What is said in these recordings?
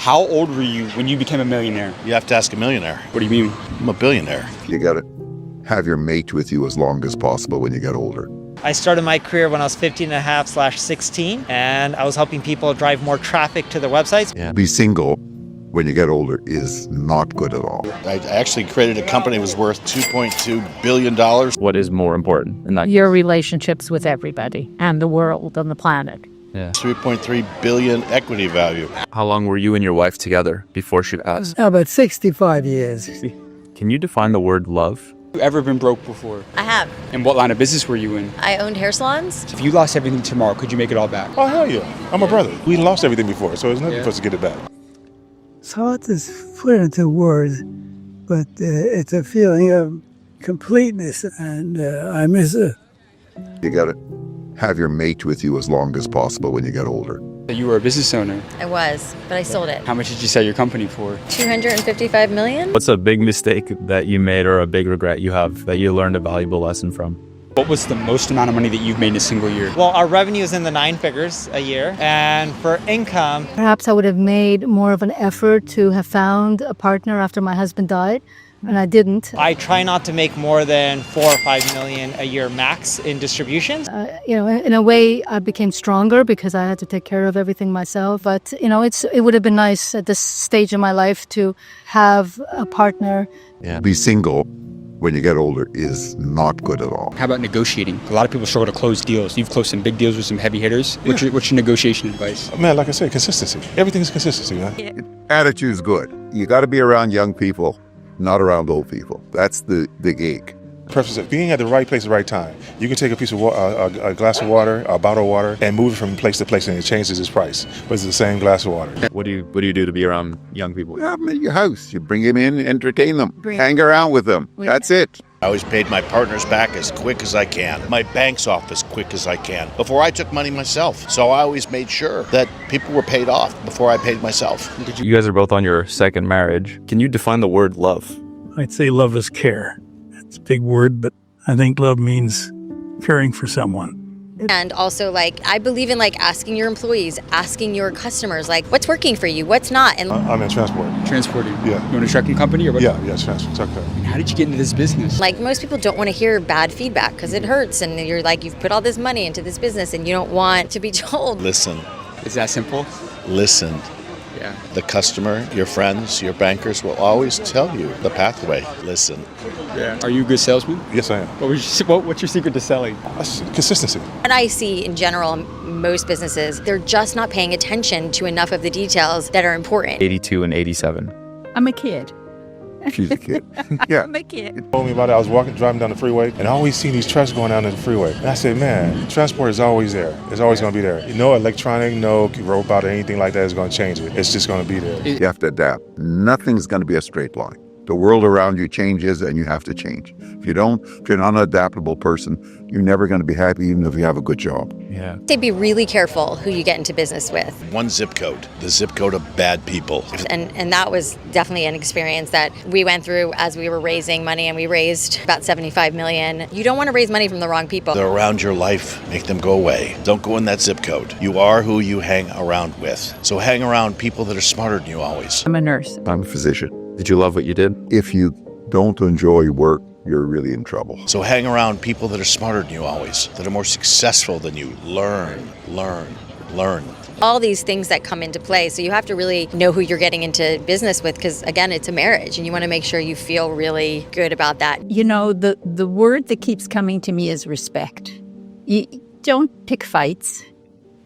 How old were you when you became a millionaire? You have to ask a millionaire. What do you mean? I'm a billionaire. You got to have your mate with you as long as possible when you get older. I started my career when I was 15 and a half / 16, and I was helping people drive more traffic to their websites. Yeah. Be single when you get older is not good at all. I actually created a company that was worth $2.2 billion. What is more important in that? Your relationships with everybody and the world and the planet. Yeah. 3.3 billion equity value. How long were you and your wife together before she passed? About 65 years. Can you define the word love? Have you ever been broke before? I have. And what line of business were you in? I owned hair salons. If you lost everything tomorrow, could you make it all back? Oh, hell yeah. I'm a brother. We lost everything before, so it's nothing for us to get it back. It's hard to put into words, but it's a feeling of completeness, and I miss it. You got to have your mate with you as long as possible when you get older. You were a business owner. I was, but I sold it. How much did you sell your company for? $255 million. What's a big mistake that you made or a big regret you have that you learned a valuable lesson from? What was the most amount of money that you've made in a single year? Well, our revenue is in the 9 figures a year, and for income, Perhaps I would have made more of an effort to have found a partner after my husband died, and I didn't. I try not to make more than 4 or 5 million a year max in distributions. In a way, I became stronger because I had to take care of everything myself. But, it would have been nice at this stage of my life to have a partner. Yeah. Be single when you get older is not good at all. How about negotiating? A lot of people struggle to close deals. You've closed some big deals with some heavy hitters. What's your negotiation advice? Man, like I said, consistency. Everything is consistency, man. Attitude's good. You got to be around young people, not around old people. That's the gig. Purpose of being at the right place at the right time. You can take a piece of a glass of water, a bottle of water, and move it from place to place, and it changes its price. But it's the same glass of water. What do you do to be around young people? Have them at your house. You bring them in, entertain them, hang around with them. That's it. I always paid my partners back as quick as I can. My bank's off as quick as I can before I took money myself. So I always made sure that people were paid off before I paid myself. You guys are both on your second marriage. Can you define the word love? I'd say love is care. It's a big word, but I think love means caring for someone. And also, I believe in, asking your employees, asking your customers, what's working for you, what's not. And I'm in transport. Transporting? Yeah. You own a trucking company or what? Yeah, transport. And how did you get into this business? most people don't want to hear bad feedback because it hurts. And you're you've put all this money into this business and you don't want to be told. Listen. Is that simple? Listen. Yeah. The customer, your friends, your bankers will always tell you the pathway. Listen. Yeah. Are you a good salesman? Yes, I am. What's your secret to selling? That's consistency. And I see in general, most businesses, they're just not paying attention to enough of the details that are important. 82 and 87. I'm a kid. She's a kid. Yeah. I'm a kid. He told me about it. I was driving down the freeway, and I always see these trucks going down the freeway. And I said, man, transport is always there. It's always going to be there. No electronic, no robot or anything like that is going to change it. It's just going to be there. You have to adapt. Nothing's going to be a straight line. The world around you changes, and you have to change. If you're not an adaptable person, you're never going to be happy, even if you have a good job. Yeah. Say be really careful who you get into business with. One zip code, the zip code of bad people. And that was definitely an experience that we went through as we were raising money, and we raised about $75 million. You don't want to raise money from the wrong people. They're around your life. Make them go away. Don't go in that zip code. You are who you hang around with. So hang around people that are smarter than you always. I'm a nurse. I'm a physician. Did you love what you did? If you don't enjoy work, you're really in trouble. So hang around people that are smarter than you always, that are more successful than you. Learn. All these things that come into play. So you have to really know who you're getting into business with because, again, it's a marriage and you want to make sure you feel really good about that. The word that keeps coming to me is respect. You don't pick fights.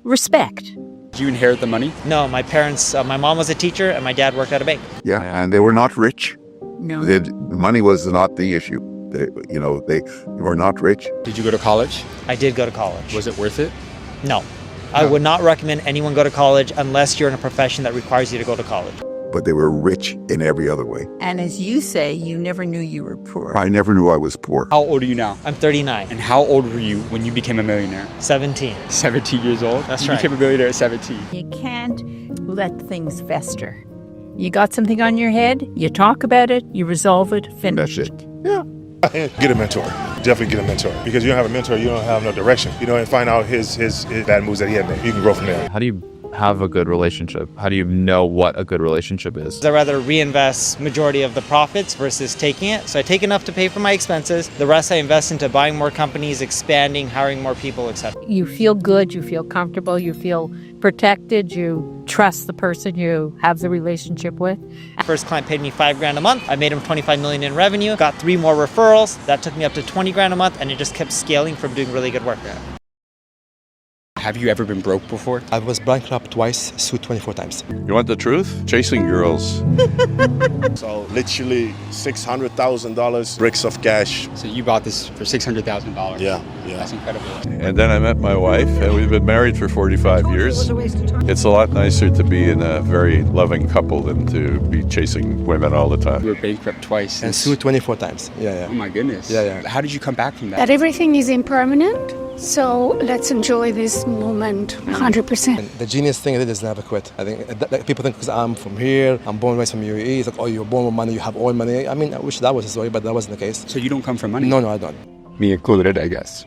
Respect. Did you inherit the money? No, my parents, my mom was a teacher and my dad worked at a bank. Yeah, and they were not rich. No. The money was not the issue. They were not rich. Did you go to college? I did go to college. Was it worth it? No. I would not recommend anyone go to college unless you're in a profession that requires you to go to college. But they were rich in every other way. And as you say, you never knew you were poor. I never knew I was poor. How old are you now? I'm 39. And how old were you when you became a millionaire? 17. 17 years old? That's you right. became a millionaire at 17. You can't let things fester. You got something on your head, you talk about it, you resolve it, finish. That's it. Yeah. Get a mentor. Definitely get a mentor. Because you don't have a mentor, you don't have no direction. And find out his bad moves that he had made. You can grow from there. How do you have a good relationship? How do you know what a good relationship is? I rather reinvest majority of the profits versus taking it. So I take enough to pay for my expenses. The rest I invest into buying more companies, expanding, hiring more people, etc. You feel good, you feel comfortable, you feel protected, you trust the person you have the relationship with. First client paid me $5,000 a month. I made him 25 million in revenue, got 3 more referrals. That took me up to 20 grand a month, and it just kept scaling from doing really good work. Have you ever been broke before? I was bankrupt twice, sued 24 times. You want the truth? Chasing girls. So literally $600,000 bricks of cash. So you bought this for $600,000. Yeah. That's incredible. And then I met my wife, and we've been married for 45 years. It's a lot nicer to be in a very loving couple than to be chasing women all the time. You were bankrupt twice. And sued 24 times. Yeah. Oh my goodness. Yeah. How did you come back from that? That everything is impermanent. So let's enjoy this moment 100%. And the genius thing I did is never quit. I think people think because I'm from here, I'm born and raised from UAE, it's like, oh, you're born with money, you have oil money. I mean, I wish that was the story, but that wasn't the case. So you don't come from money? No, I don't. Me included, I guess.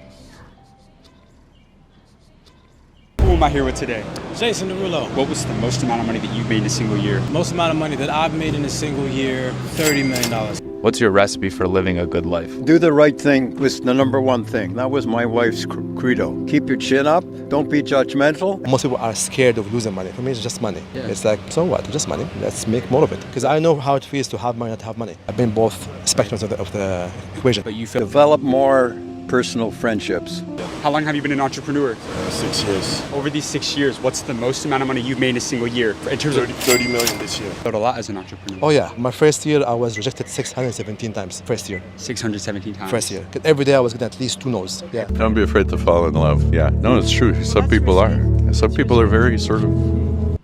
Who am I here with today? Jason Derulo. What was the most amount of money that you've made in a single year? Most amount of money that I've made in a single year, $30 million. What's your recipe for living a good life? Do the right thing was the number one thing. That was my wife's credo. Keep your chin up. Don't be judgmental. Most people are scared of losing money. For me, it's just money. Yeah. It's like, so what? Just money. Let's make more of it. Because I know how it feels to have money, not to have money. I've been both spectrums of the equation. But you feel Develop more personal friendships. How long have you been an entrepreneur? 6 years. Over these 6 years, what's the most amount of money you've made in a single year? In terms of 30 million this year. a lot as an entrepreneur. Oh yeah, my first year I was rejected 617 times. First year. 617 times. First year. Every day I was getting at least 2 no's. Yeah. Don't be afraid to fall in love. Yeah, no, it's true. Some people are. Some people are very sort of...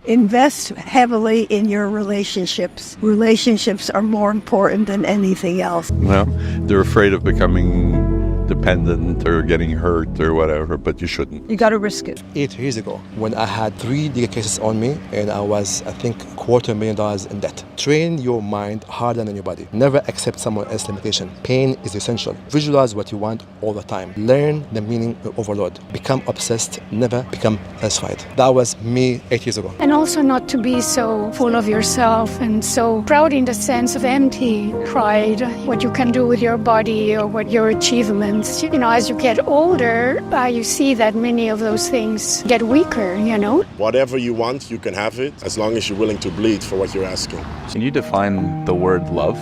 Invest heavily in your relationships. Relationships are more important than anything else. Well, they're afraid of becoming dependent or getting hurt or whatever, but you shouldn't. You got to risk it. 8 years ago, when I had 3 legal cases on me and I was, I think, $250,000 in debt. Train your mind harder than your body. Never accept someone else's limitation. Pain is essential. Visualize what you want all the time. Learn the meaning of overload. Become obsessed. Never become satisfied. That was me 8 years ago. And also not to be so full of yourself and so proud in the sense of empty pride, what you can do with your body or what your achievements. You know, as you get older, you see that many of those things get weaker, you know. Whatever you want, you can have it, as long as you're willing to bleed for what you're asking. Can you define the word love?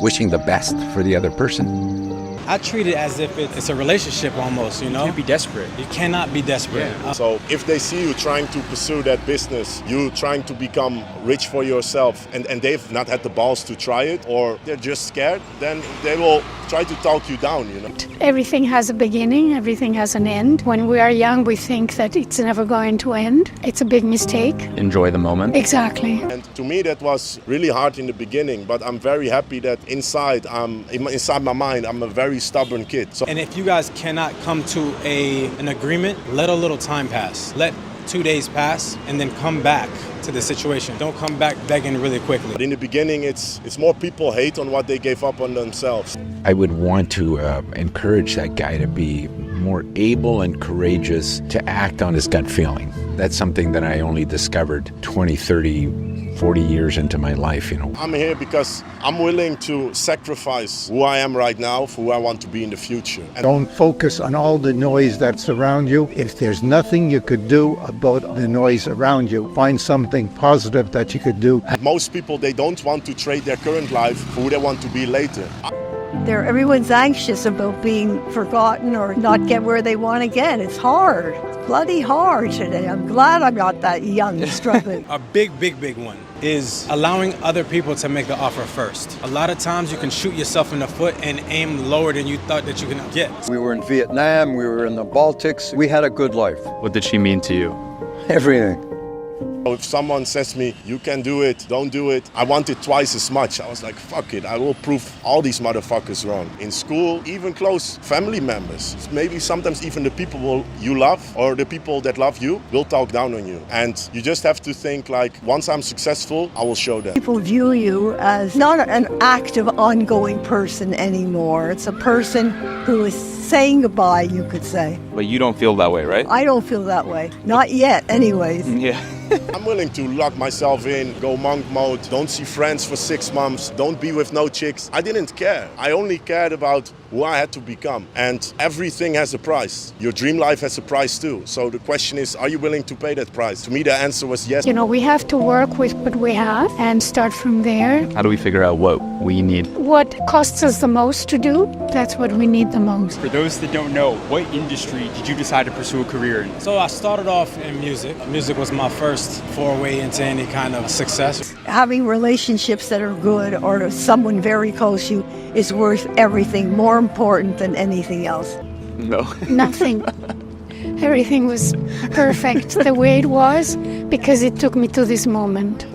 Wishing the best for the other person. I treat it as if it's a relationship almost, you know? You can't be desperate. You cannot be desperate. Yeah. So if they see you trying to pursue that business, you trying to become rich for yourself, and they've not had the balls to try it, or they're just scared, then they will try to talk you down, you know. Everything has a beginning, everything has an end. When we are young, we think that it's never going to end. It's a big mistake. Enjoy the moment. Exactly. And to me, that was really hard in the beginning, but I'm very happy that inside my mind, I'm a very stubborn kid. So, And if you guys cannot come to an agreement, let a little time pass. Let 2 days pass and then come back to the situation. Don't come back begging really quickly. But in the beginning, it's more people hate on what they gave up on themselves. I would want to encourage that guy to be more able and courageous to act on his gut feeling. That's something that I only discovered 20, 30, 40 years into my life, you know. I'm here because I'm willing to sacrifice who I am right now for who I want to be in the future. And Don't focus on all the noise that's around you. If there's nothing you could do about the noise around you, find something positive that you could do. most people, they don't want to trade their current life for who they want to be later. Everyone's anxious about being forgotten or not get where they want to get. It's hard. Bloody hard today. I'm glad I'm not that young and struggling. A big one is allowing other people to make the offer first. A lot of times you can shoot yourself in the foot and aim lower than you thought that you can get. We were in Vietnam, we were in the Baltics. We had a good life. What did she mean to you? Everything. If someone says to me, you can do it, don't do it, I want it twice as much. I was like, fuck it, I will prove all these motherfuckers wrong. In school, even close family members, maybe sometimes even the people you love or the people that love you will talk down on you. And you just have to think like, once I'm successful, I will show them. People view you as not an active, ongoing person anymore. It's a person who is saying goodbye, you could say. But you don't feel that way, right? I don't feel that way. Not yet, anyways. Yeah. I'm willing to lock myself in, go monk mode, don't see friends for 6 months, don't be with no chicks. I didn't care. I only cared about who I had to become. And everything has a price. Your dream life has a price too. So the question is, are you willing to pay that price? To me, the answer was yes. You know, we have to work with what we have and start from there. How do we figure out what we need? What costs us the most to do, that's what we need the most. For those that don't know, what industry did you decide to pursue a career in? So I started off in music. Music was my first foray into any kind of success. Having relationships that are good or someone very close to you is worth everything, more important than anything else. No. Nothing. Everything was perfect the way it was because it took me to this moment.